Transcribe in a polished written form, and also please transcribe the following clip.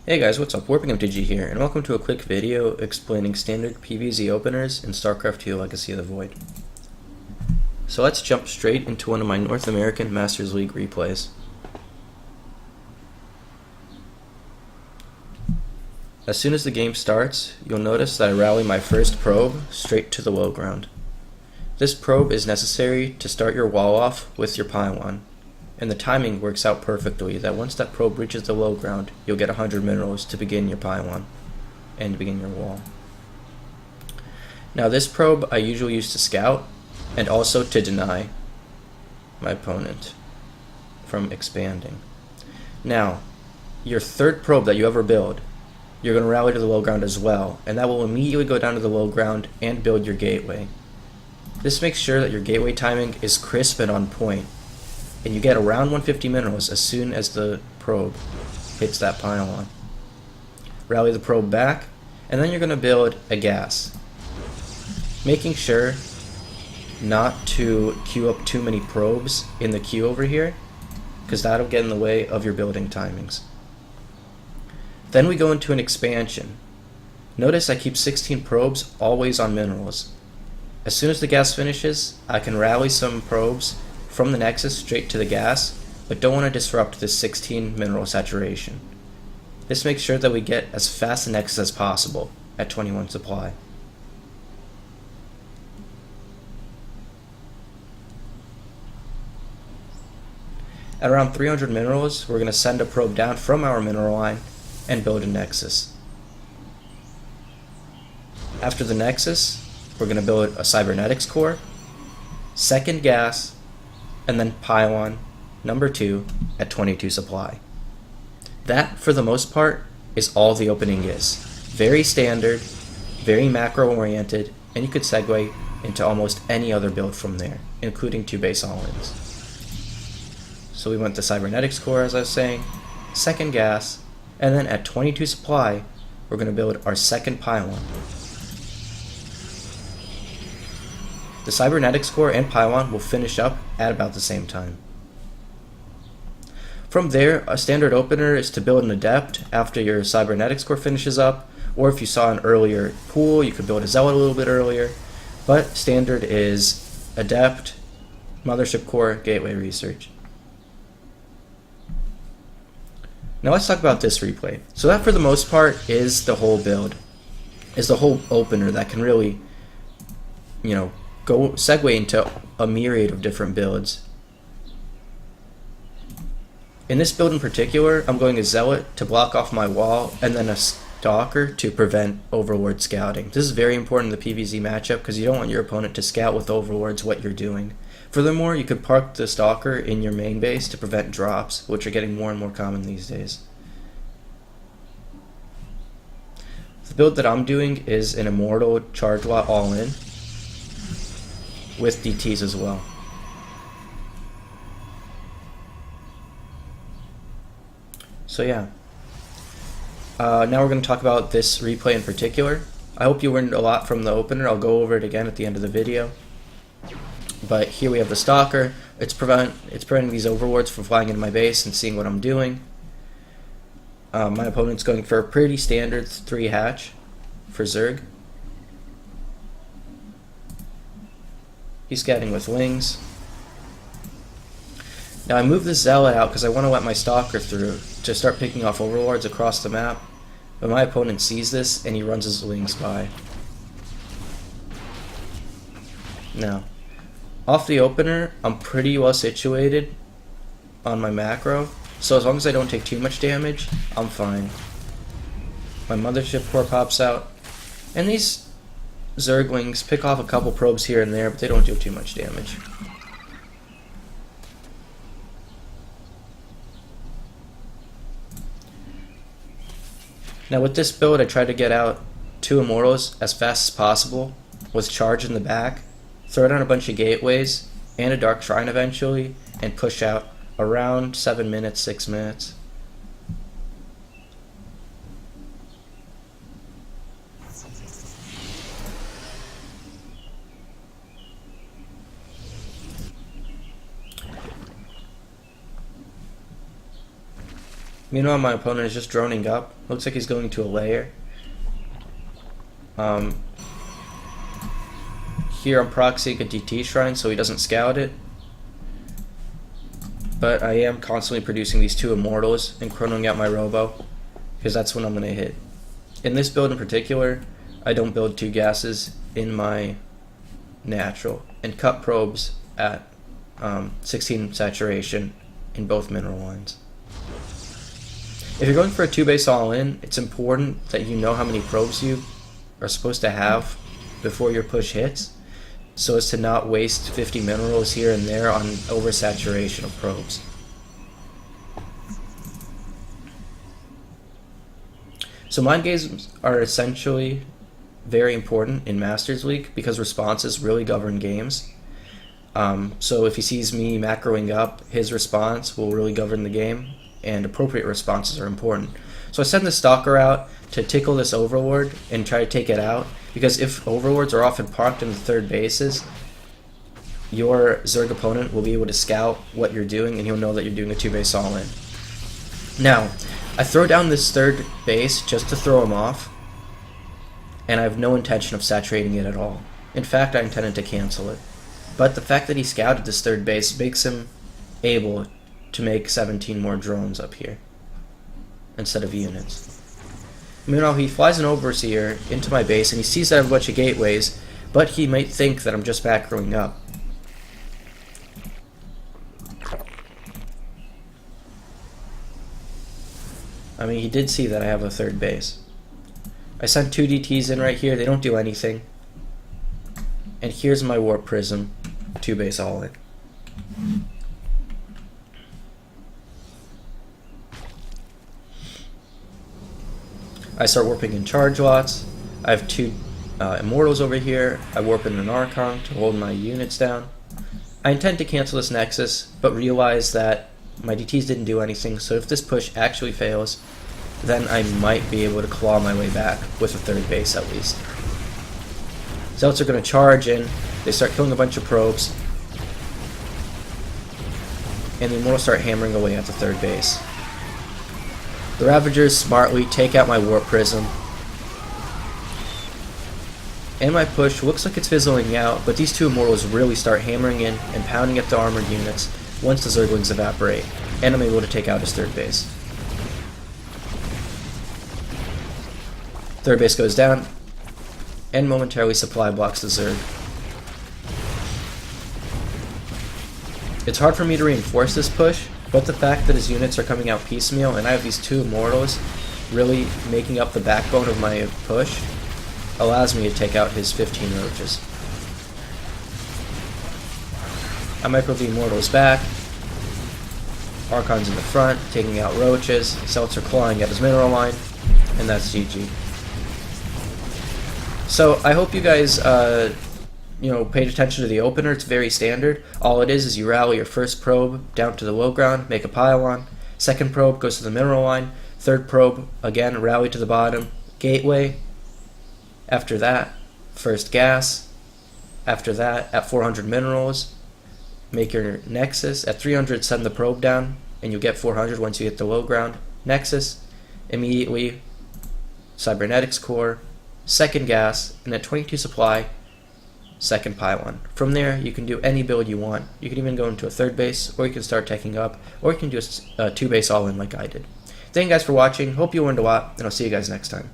Hey guys, what's up? WarPigmtg here, and welcome to a quick video explaining standard PvZ openers in Starcraft 2 Legacy of the Void. So let's jump straight into one of my North American Masters League replays. As soon as the game starts, you'll notice that I rally my first probe straight to the low ground. This probe is necessary to start your wall off with your pylon. And the timing works out perfectly that once that probe reaches the low ground, you'll get 100 minerals to begin your pylon and to begin your wall. Now this probe I usually use to scout and also to deny my opponent from expanding. Now, your third probe that you ever build, you're going to rally to the low ground as well, and that will immediately go down to the low ground and build your gateway. This makes sure that your gateway timing is crisp and on point, and you get around 150 minerals as soon as the probe hits that pylon. Rally the probe back, and then you're going to build a gas. Making sure not to queue up too many probes in the queue over here, because that'll get in the way of your building timings. Then we go into an expansion. Notice I keep 16 probes always on minerals. As soon as the gas finishes, I can rally some probes from the nexus straight to the gas, but don't want to disrupt this 16 mineral saturation. This makes sure that we get as fast a nexus as possible at 21 supply. At around 300 minerals, we're going to send a probe down from our mineral line and build a nexus. After the nexus, we're going to build a cybernetics core, second gas, and then pylon number 2 at 22 supply. That, for the most part, is all the opening is. Very standard, very macro oriented, and you could segue into almost any other build from there, including 2 base all-ins. So we went the cybernetics core, as I was saying, second gas, and then at 22 supply, we're going to build our second pylon. The cybernetics core and pylon will finish up at about the same time. From there, a standard opener is to build an adept after your cybernetics core finishes up, or if you saw an earlier pool, you could build a zealot a little bit earlier, but standard is adept, mothership core, gateway research. Now let's talk about this replay. So that, for the most part, is the whole build, is the whole opener that can really, go segue into a myriad of different builds. In this build in particular, I'm going a zealot to block off my wall, and then a stalker to prevent overlord scouting. This is very important in the PvZ matchup because you don't want your opponent to scout with overlords what you're doing. Furthermore, you could park the stalker in your main base to prevent drops, which are getting more and more common these days. The build that I'm doing is an immortal charge lot all-in, with DTs as well. So yeah, now we're going to talk about this replay in particular. I hope you learned a lot from the opener. I'll go over it again at the end of the video. But here we have the stalker. It's preventing these overlords from flying into my base and seeing what I'm doing. My opponent's going for a pretty standard 3 hatch for zerg. He's scouting with wings. Now I move this zealot out because I want to let my stalker through to start picking off overlords across the map. But my opponent sees this and he runs his wings by. Now, off the opener, I'm pretty well situated on my macro, so as long as I don't take too much damage, I'm fine. My mothership core pops out, and these zerglings pick off a couple probes here and there, but they don't do too much damage. Now with this build, I try to get out 2 immortals as fast as possible with charge in the back, throw down a bunch of gateways and a dark shrine eventually, and push out around 7 minutes, 6 minutes. Meanwhile, my opponent is just droning up. Looks like he's going to a lair. Here I'm proxying a DT shrine so he doesn't scout it. But I am constantly producing these 2 immortals and chronoing out my robo, because that's when I'm going to hit. In this build in particular, I don't build 2 gases in my natural and cut probes at 16 saturation in both mineral lines. If you're going for a 2-base all-in, it's important that you know how many probes you are supposed to have before your push hits, so as to not waste 50 minerals here and there on oversaturation of probes. So mind games are essentially very important in Masters League because responses really govern games. So if he sees me macroing up, his response will really govern the game, and appropriate responses are important. So I send the Stalker out to tickle this Overlord and try to take it out, because if Overlords are often parked in the 3rd bases, your Zerg opponent will be able to scout what you're doing and he'll know that you're doing a 2-base all-in. Now, I throw down this 3rd base just to throw him off, and I have no intention of saturating it at all. In fact, I intended to cancel it. But the fact that he scouted this 3rd base makes him able to make 17 more drones up here instead of units. Meanwhile, he flies an Overseer into my base and he sees that I have a bunch of gateways, but he might think that I'm just macroing up. I mean, he did see that I have a 3rd base. I sent 2 DTs in right here, they don't do anything. And here's my Warp Prism, 2-base all-in. I start warping in charge lots. I have 2 Immortals over here. I warp in an Archon to hold my units down. I intend to cancel this Nexus, but realize that my DTs didn't do anything, so if this push actually fails, then I might be able to claw my way back with a 3rd base at least. Zealots are going to charge in. They start killing a bunch of probes. And the Immortals start hammering away at the 3rd base. The Ravagers smartly take out my Warp Prism. And my push looks like it's fizzling out, but these 2 Immortals really start hammering in and pounding at the armored units once the Zerglings evaporate, and I'm able to take out his 3rd base. 3rd base goes down, and momentarily supply blocks the Zerg. It's hard for me to reinforce this push, but the fact that his units are coming out piecemeal and I have these 2 Immortals really making up the backbone of my push allows me to take out his 15 roaches. I micro the Immortals back. Archon's in the front, taking out roaches. Celts are clawing at his mineral line, and that's GG. So I hope you guys paid attention to the opener. It's very standard. All it is you rally your first probe down to the low ground, make a pylon. Second probe goes to the mineral line. Third probe, again, rally to the bottom, gateway. After that, first gas. After that, at 400 minerals, make your nexus. At 300, send the probe down, and you'll get 400 once you hit the low ground. Nexus, immediately, cybernetics core, second gas, and at 22 supply, second pylon. From there, you can do any build you want. You can even go into a 3rd base, or you can start taking up, or you can do a 2-base all-in like I did. Thank you guys for watching. Hope you learned a lot, and I'll see you guys next time.